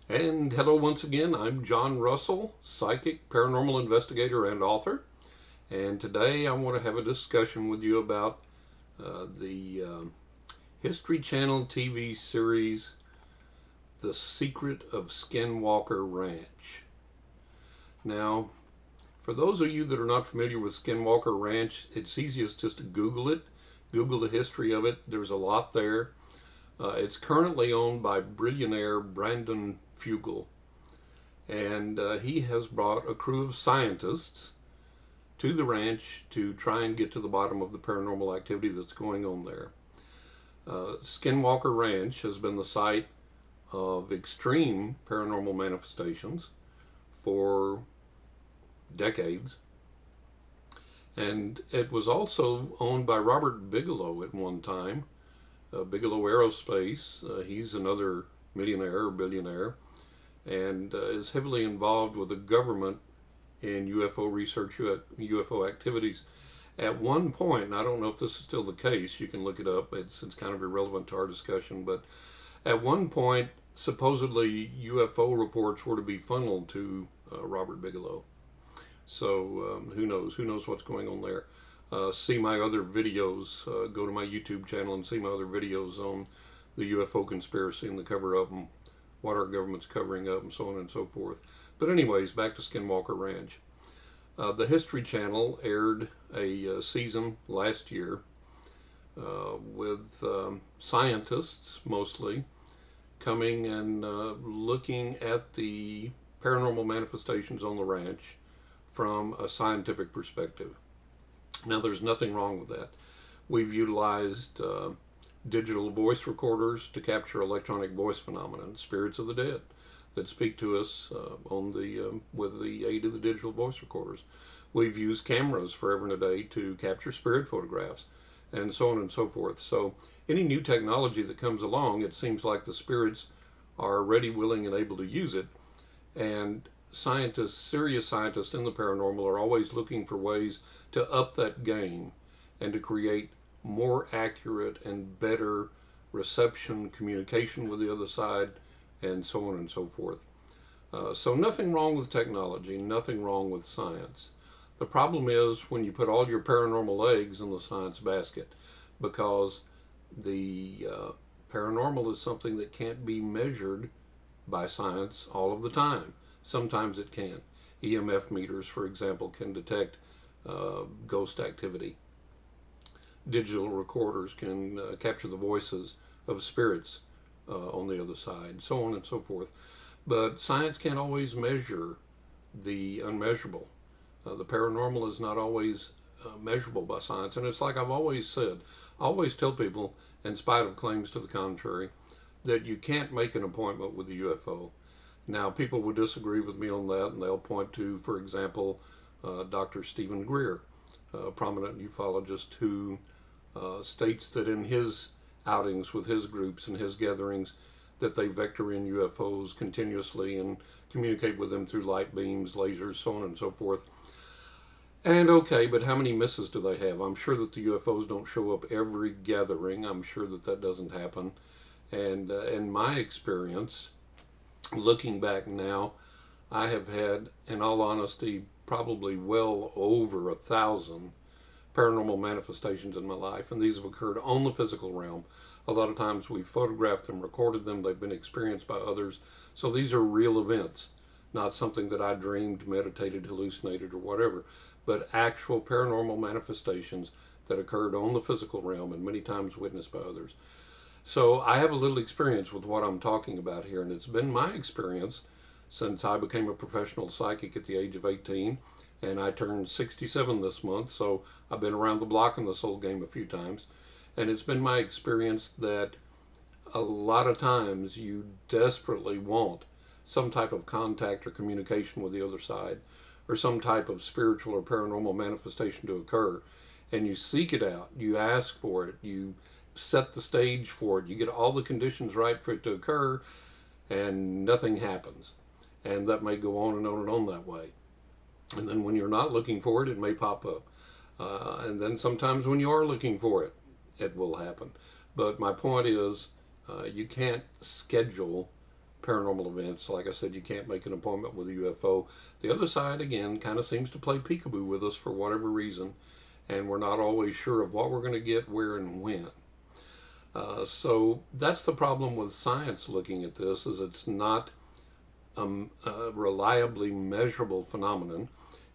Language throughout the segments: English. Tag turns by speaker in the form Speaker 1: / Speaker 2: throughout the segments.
Speaker 1: And hello once again, I'm John Russell, psychic, paranormal investigator, and author. And today I want to have a discussion with you about the History Channel TV series, The Secret of Skinwalker Ranch. Now, for those of you that are not familiar with Skinwalker Ranch, it's easiest just to Google it. Google the history of it. There's a lot there. It's currently owned by billionaire Brandon Fugel, and he has brought a crew of scientists to the ranch to try and get to the bottom of the paranormal activity that's going on there. Skinwalker Ranch has been the site of extreme paranormal manifestations for decades, and it was also owned by Robert Bigelow at one time. Bigelow Aerospace, he's another millionaire or billionaire, and is heavily involved with the government in UFO research, UFO activities. At one point, and I don't know if this is still the case, you can look it up, it's kind of irrelevant to our discussion, but at one point, supposedly UFO reports were to be funneled to Robert Bigelow. So who knows what's going on there. See my other videos, go to my YouTube channel and see my other videos on the UFO conspiracy and the cover up and what our government's covering up and so on and so forth. But anyways, back to Skinwalker Ranch. The History Channel aired a season last year with scientists mostly coming and looking at the paranormal manifestations on the ranch from a scientific perspective. Now, there's nothing wrong with that. We've utilized digital voice recorders to capture electronic voice phenomenon, spirits of the dead that speak to us with the aid of the digital voice recorders. We've used cameras forever and a day to capture spirit photographs, and so on and so forth. So any new technology that comes along, it seems like the spirits are ready, willing, and able to use it. And scientists, serious scientists in the paranormal, are always looking for ways to up that game and to create more accurate and better reception, communication with the other side, and so on and so forth. So nothing wrong with technology, nothing wrong with science. The problem is when you put all your paranormal eggs in the science basket, because the paranormal is something that can't be measured by science all of the time. Sometimes it can. EMF meters, for example, can detect ghost activity. Digital recorders can capture the voices of spirits on the other side, so on and so forth. But science can't always measure the unmeasurable. The paranormal is not always measurable by science. And it's like I've always said, I always tell people, in spite of claims to the contrary, that you can't make an appointment with the UFO. Now, people will disagree with me on that, and they'll point to, for example, Dr. Stephen Greer, a prominent ufologist who states that in his outings with his groups and his gatherings that they vector in UFOs continuously and communicate with them through light beams, lasers, so on and so forth. And okay, but how many misses do they have? I'm sure that the UFOs don't show up every gathering. I'm sure that that doesn't happen. And in my experience, looking back now, I have had, in all honesty, probably well over 1,000 paranormal manifestations in my life, and these have occurred on the physical realm. A lot of times we've photographed them, recorded them, they've been experienced by others. So these are real events, not something that I dreamed, meditated, hallucinated, or whatever, but actual paranormal manifestations that occurred on the physical realm and many times witnessed by others. So I have a little experience with what I'm talking about here, and it's been my experience since I became a professional psychic at the age of 18, and I turned 67 this month, so I've been around the block in this whole game a few times. And it's been my experience that a lot of times you desperately want some type of contact or communication with the other side, or some type of spiritual or paranormal manifestation to occur, and you seek it out, you ask for it, you set the stage for it, you get all the conditions right for it to occur, and nothing happens. And that may go on and on and on that way. And then when you're not looking for it, it may pop up. And then sometimes when you are looking for it, it will happen. But my point is, you can't schedule paranormal events. Like I said, you can't make an appointment with a UFO. The other side, again, kind of seems to play peekaboo with us for whatever reason, and we're not always sure of what we're going to get, where, and when. So that's the problem with science looking at this, is it's not a reliably measurable phenomenon.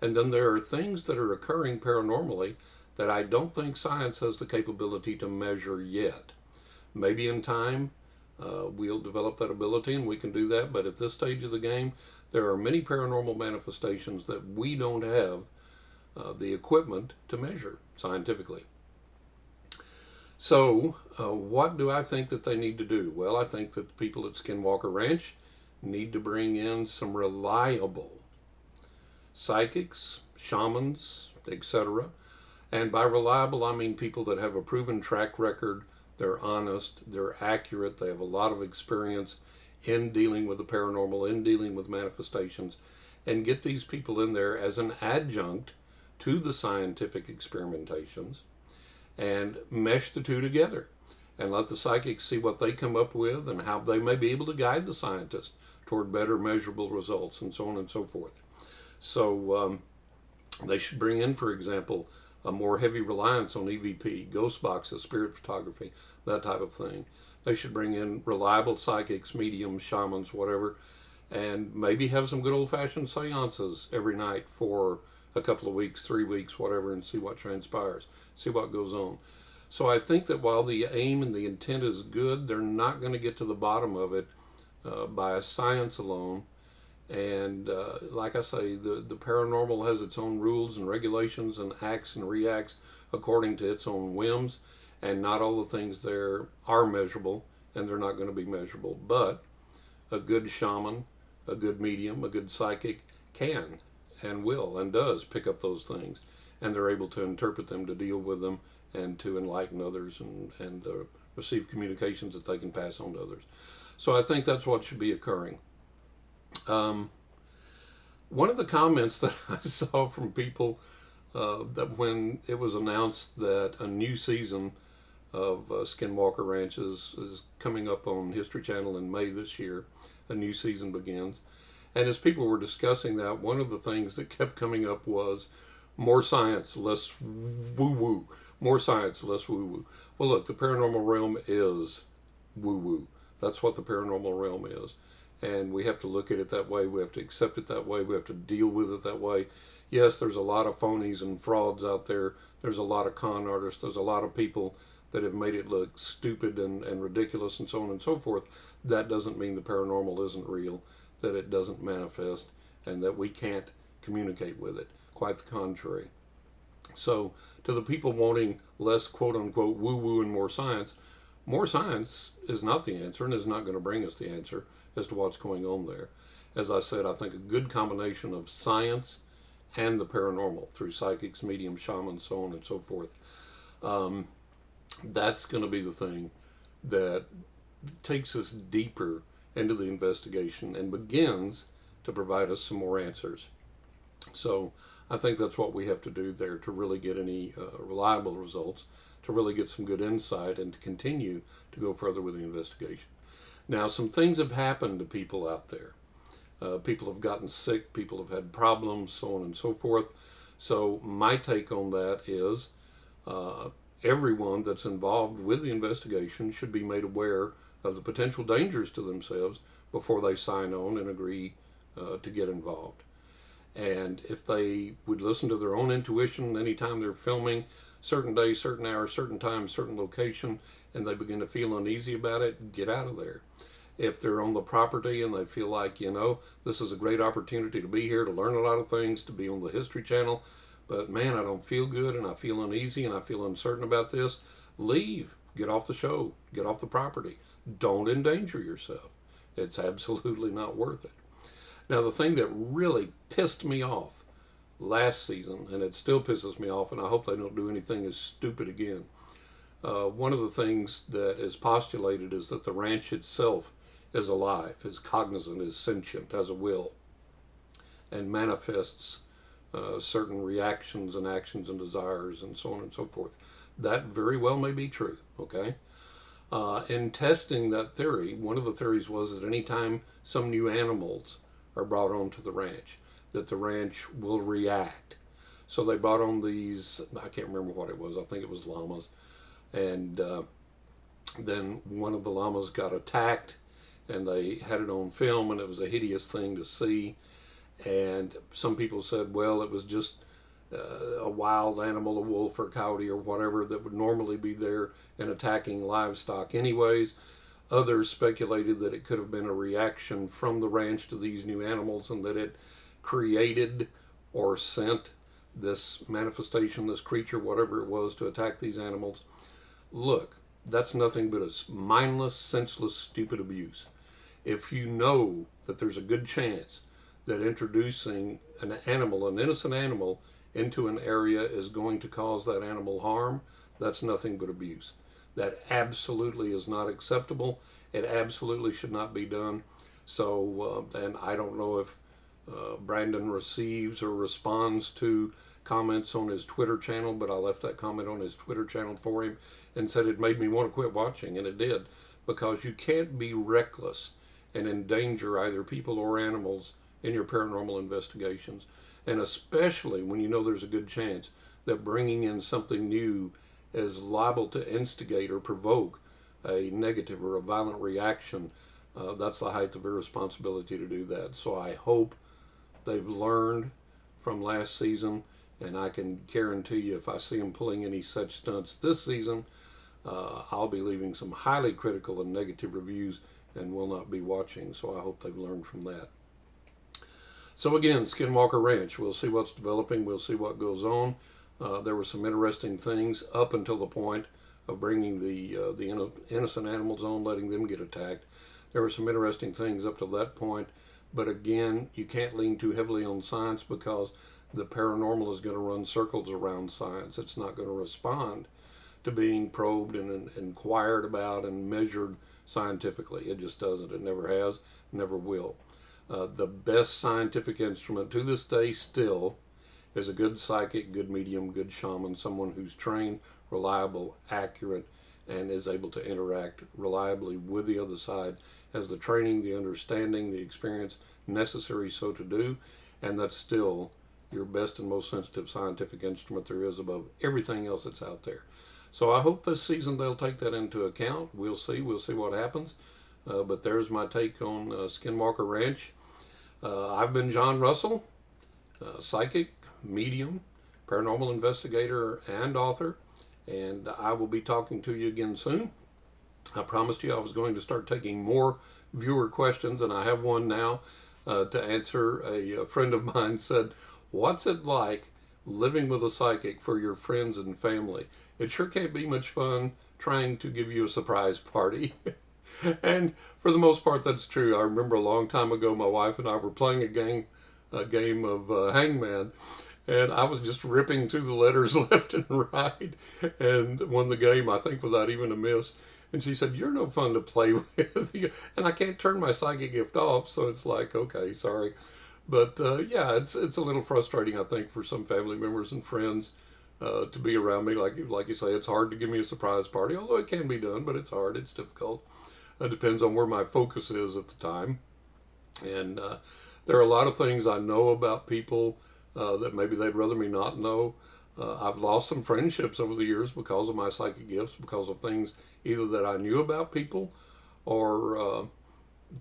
Speaker 1: And then there are things that are occurring paranormally that I don't think science has the capability to measure yet. Maybe in time we'll develop that ability and we can do that, but at this stage of the game, there are many paranormal manifestations that we don't have the equipment to measure scientifically. So, what do I think that they need to do? Well, I think that the people at Skinwalker Ranch need to bring in some reliable psychics, shamans, etc. And by reliable, I mean people that have a proven track record, they're honest, they're accurate, they have a lot of experience in dealing with the paranormal, in dealing with manifestations, and get these people in there as an adjunct to the scientific experimentations and mesh the two together and let the psychics see what they come up with and how they may be able to guide the scientists toward better measurable results and so on and so forth. So they should bring in, for example, a more heavy reliance on EVP, ghost boxes, spirit photography, that type of thing. They should bring in reliable psychics, mediums, shamans, whatever, and maybe have some good old-fashioned seances every night for a couple of weeks, 3 weeks, whatever, and see what transpires, see what goes on. So I think that while the aim and the intent is good, they're not going to get to the bottom of it by a science alone. And like I say, the paranormal has its own rules and regulations and acts and reacts according to its own whims. And not all the things there are measurable, and they're not going to be measurable. But a good shaman, a good medium, a good psychic can and will and does pick up those things. And they're able to interpret them, to deal with them, and to enlighten others and receive communications that they can pass on to others. So I think that's what should be occurring. One of the comments that I saw from people that when it was announced that a new season of Skinwalker Ranch is coming up on History Channel in May this year, a new season begins. And as people were discussing that, one of the things that kept coming up was more science, less woo-woo. More science, less woo-woo. Well, look, the paranormal realm is woo-woo. That's what the paranormal realm is. And we have to look at it that way. We have to accept it that way. We have to deal with it that way. Yes, there's a lot of phonies and frauds out there. There's a lot of con artists. There's a lot of people that have made it look stupid and ridiculous and so on and so forth. That doesn't mean the paranormal isn't real, that it doesn't manifest, and that we can't communicate with it. Quite the contrary. So to the people wanting less quote-unquote woo-woo and more science is not the answer and is not going to bring us the answer as to what's going on there. As I said, I think a good combination of science and the paranormal through psychics, mediums, shamans, so on and so forth. That's going to be the thing that takes us deeper into the investigation and begins to provide us some more answers. So I think that's what we have to do there to really get any reliable results, to really get some good insight, and to continue to go further with the investigation. Now, some things have happened to people out there. People have gotten sick, people have had problems, so on and so forth. So my take on that is everyone that's involved with the investigation should be made aware of the potential dangers to themselves before they sign on and agree to get involved. And if they would listen to their own intuition anytime they're filming, certain day, certain hour, certain time, certain location, and they begin to feel uneasy about it, get out of there. If they're on the property and they feel like, this is a great opportunity to be here, to learn a lot of things, to be on the History Channel, but man, I don't feel good and I feel uneasy and I feel uncertain about this, leave. Get off the show. Get off the property. Don't endanger yourself. It's absolutely not worth it. Now, the thing that really pissed me off last season, and it still pisses me off, and I hope they don't do anything as stupid again. One of the things that is postulated is that the ranch itself is alive, is cognizant, is sentient, has a will, and manifests certain reactions and actions and desires and so on and so forth. That very well may be true, okay? In testing that theory, one of the theories was that anytime some new animals are brought onto the ranch, that the ranch will react. So they brought on these, I can't remember what it was, I think it was llamas. And then one of the llamas got attacked, and they had it on film, and it was a hideous thing to see. And some people said, well, it was just a wild animal, a wolf or coyote or whatever that would normally be there and attacking livestock anyways. Others speculated that it could have been a reaction from the ranch to these new animals, and that it created or sent this manifestation, this creature, whatever it was, to attack these animals. Look, that's nothing but a mindless, senseless, stupid abuse. If you know that there's a good chance that introducing an animal, an innocent animal, into an area is going to cause that animal harm, that's nothing but abuse. That absolutely is not acceptable. It absolutely should not be done. So, and I don't know if Brandon receives or responds to comments on his Twitter channel, but I left that comment on his Twitter channel for him and said it made me want to quit watching, and it did, because you can't be reckless and endanger either people or animals in your paranormal investigations, and especially when you know there's a good chance that bringing in something new is liable to instigate or provoke a negative or a violent reaction. That's the height of irresponsibility to do that. So I hope they've learned from last season, and I can guarantee you if I see them pulling any such stunts this season, I'll be leaving some highly critical and negative reviews and will not be watching. So I hope they've learned from that. So again, Skinwalker Ranch, we'll see what's developing, we'll see what goes on. There were some interesting things up until the point of bringing the innocent animals on, letting them get attacked. There were some interesting things up to that point, but again, you can't lean too heavily on science, because the paranormal is going to run circles around science. It's not going to respond to being probed and inquired about and measured scientifically. It just doesn't. It never has, never will. The best scientific instrument to this day still is a good psychic, good medium, good shaman, someone who's trained, reliable, accurate, and is able to interact reliably with the other side, has the training, the understanding, the experience necessary so to do, and that's still your best and most sensitive scientific instrument there is above everything else that's out there. So I hope this season they'll take that into account. We'll see what happens. But there's my take on Skinwalker Ranch. I've been John Russell, psychic, medium, paranormal investigator, and author, and I will be talking to you again soon. I promised you I was going to start taking more viewer questions, and I have one now to answer. A friend of mine said, "What's it like living with a psychic for your friends and family? It sure can't be much fun trying to give you a surprise party." And for the most part, that's true. I remember a long time ago, my wife and I were playing a game of Hangman, and I was just ripping through the letters left and right, and won the game, I think, without even a miss. And she said, "You're no fun to play with." And I can't turn my psychic gift off, so it's like, okay, sorry. But yeah, it's a little frustrating, I think, for some family members and friends to be around me. Like you say, it's hard to give me a surprise party, although it can be done, but it's hard, it's difficult. It depends on where my focus is at the time. And there are a lot of things I know about people that maybe they'd rather me not know. I've lost some friendships over the years because of my psychic gifts, because of things either that I knew about people or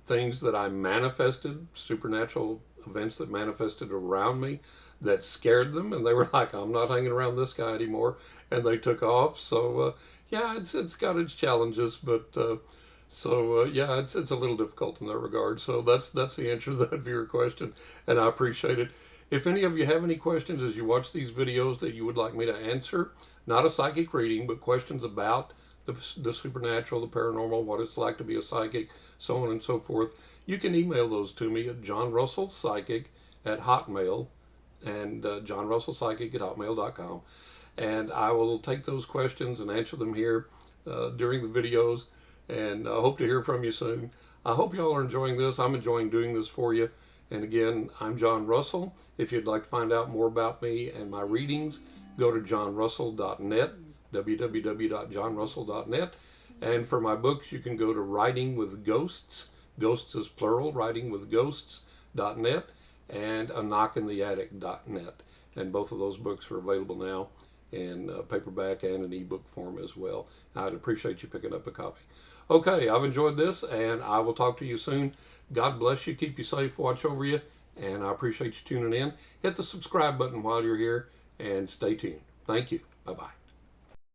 Speaker 1: things that I manifested, supernatural events that manifested around me that scared them, and they were like, "I'm not hanging around this guy anymore," and they took off. So yeah, it's got its challenges, but yeah, it's a little difficult in that regard. So that's the answer to that viewer question, and I appreciate it. If any of you have any questions as you watch these videos that you would like me to answer, not a psychic reading, but questions about the supernatural, the paranormal, what it's like to be a psychic, so on and so forth, you can email those to me at johnrussellpsychic@hotmail, and johnrussellpsychic@hotmail.com, and I will take those questions and answer them here during the videos, and I hope to hear from you soon. I hope y'all are enjoying this. I'm enjoying doing this for you. And again, I'm John Russell. If you'd like to find out more about me and my readings, go to johnrussell.net, www.johnrussell.net. And for my books, you can go to Writing with Ghosts. Ghosts is plural, writingwithghosts.net, and aknockintheattic.net. And both of those books are available now in paperback and an ebook form as well. I'd appreciate you picking up a copy. Okay, I've enjoyed this, and I will talk to you soon. God bless you, keep you safe, watch over you, and I appreciate you tuning in. Hit the subscribe button while you're here, and stay tuned. Thank you. Bye-bye.